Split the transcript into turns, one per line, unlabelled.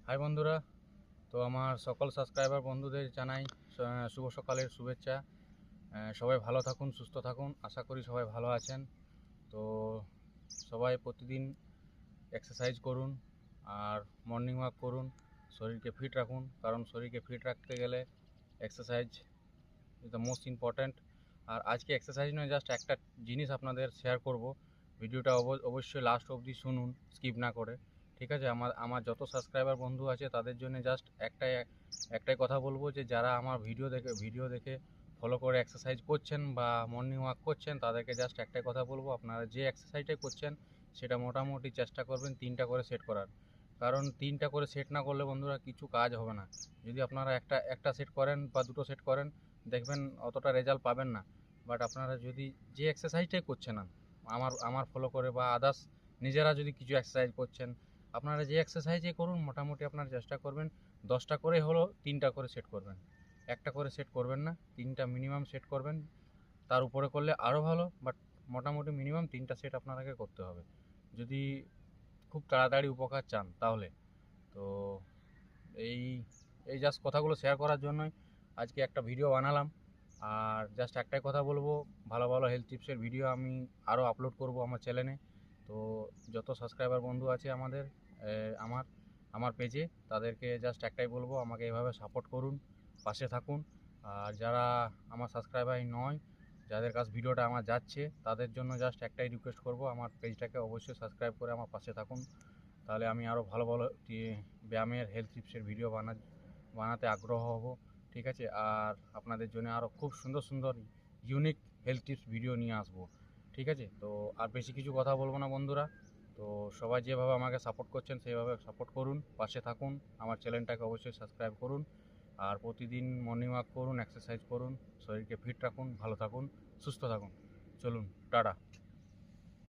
High বন্ধুরা, তো আমার সকল সাবস্ক্রাইবার বন্ধুদের জানাই শুভ সকালের শুভেচ্ছা। সবাই ভালো থাকুন, সুস্থ থাকুন, আশা করি সবাই ভালো আছেন। তো সবাই প্রতিদিন এক্সারসাইজ করুন আর মর্নিং ওয়াক করুন, শরীরকে ফিট রাখুন, কারণ শরীরকে ফিট রাখতে গেলে exercise is the most important. আর আজকে এক্সারসাইজ নয়, জাস্ট একটা জিনিস আপনাদের শেয়ার করব। ভিডিওটা অবশ্যই লাস্ট অবধি শুনুন, স্কিপ না করে। ঠিক আছে? আমার আমার যত সাবস্ক্রাইবার বন্ধু আছে তাদের জন্য জাস্ট একটাই কথা বলবো, যে যারা আমার ভিডিও দেখে ফলো করে এক্সারসাইজ করছেন বা মর্নিং ওয়াক করছেন, তাদেরকে জাস্ট একটাই কথা বলবো, আপনারা যে এক্সারসাইজটাই করছেন সেটা মোটামুটি চেষ্টা করবেন 3টা করে সেট করার। কারণ 3টা করে সেট না করলে বন্ধুরা কিছু কাজ হবে না। যদি আপনারা একটা সেট করেন বা দুটো সেট করেন, দেখবেন অতটা রেজাল্ট পাবেন না। বাট আপনারা যদি যে এক্সারসাইজটাই করছেন না, আমার ফলো করে বা আদার্স নিজেরা যদি কিছু এক্সারসাইজ করছেন, আপনারা যে এক্সারসাইজই করুন মোটামুটি আপনারা চেষ্টা করবেন 10টা করে হলো 3টা করে সেট করবেন। একটা করে সেট করবেন না, 3টা মিনিমাম সেট করবেন। তার উপরে করলে আরও ভালো, বাট মোটামুটি মিনিমাম 3টা সেট আপনাকে করতে হবে যদি খুব তাড়াতাড়ি উপকার চান তাহলে। তো এই এই জাস্ট কথাগুলো শেয়ার করার জন্যই আজকে একটা ভিডিও বানালাম। আর জাস্ট একটাই কথা বলবো, ভালো ভালো হেলথ টিপসের ভিডিও আমি আরও আপলোড করব আমার চ্যানেলে। তো যত সাবস্ক্রাইবার বন্ধু আছে আমাদের আমার আমার পেজে, তাদেরকে জাস্ট একটাই বলবো, আমাকে এভাবে সাপোর্ট করুন, পাশে থাকুন। আর যারা আমার সাবস্ক্রাইবার নয়, যাদের কাছে ভিডিওটা আমার যাচ্ছে, তাদের জন্য জাস্ট একটাই রিকোয়েস্ট করব, আমার পেজটাকে অবশ্যই সাবস্ক্রাইব করে আমার পাশে থাকুন। তাহলে আমি আরও ভালো ভালো ব্যায়ামের হেলথ টিপসের ভিডিও বানাতে আগ্রহ হব। ঠিক আছে? আর আপনাদের জন্য আরও খুব সুন্দর সুন্দর ইউনিক হেলথ টিপস ভিডিও নিয়ে আসবো। ঠিক আছে? তো আর বেশি কিছু কথা বলবো না বন্ধুরা। তো সবাই যেভাবে আমাকে সাপোর্ট করছেন সেইভাবে সাপোর্ট করুন, পাশে থাকুন, আমার চ্যানেলটাকে অবশ্যই সাবস্ক্রাইব করুন। আর প্রতিদিন মর্নিং ওয়াক করুন, এক্সারসাইজ করুন, শরীরকে ফিট রাখুন, ভালো থাকুন, সুস্থ থাকুন। চলুন, টাটা।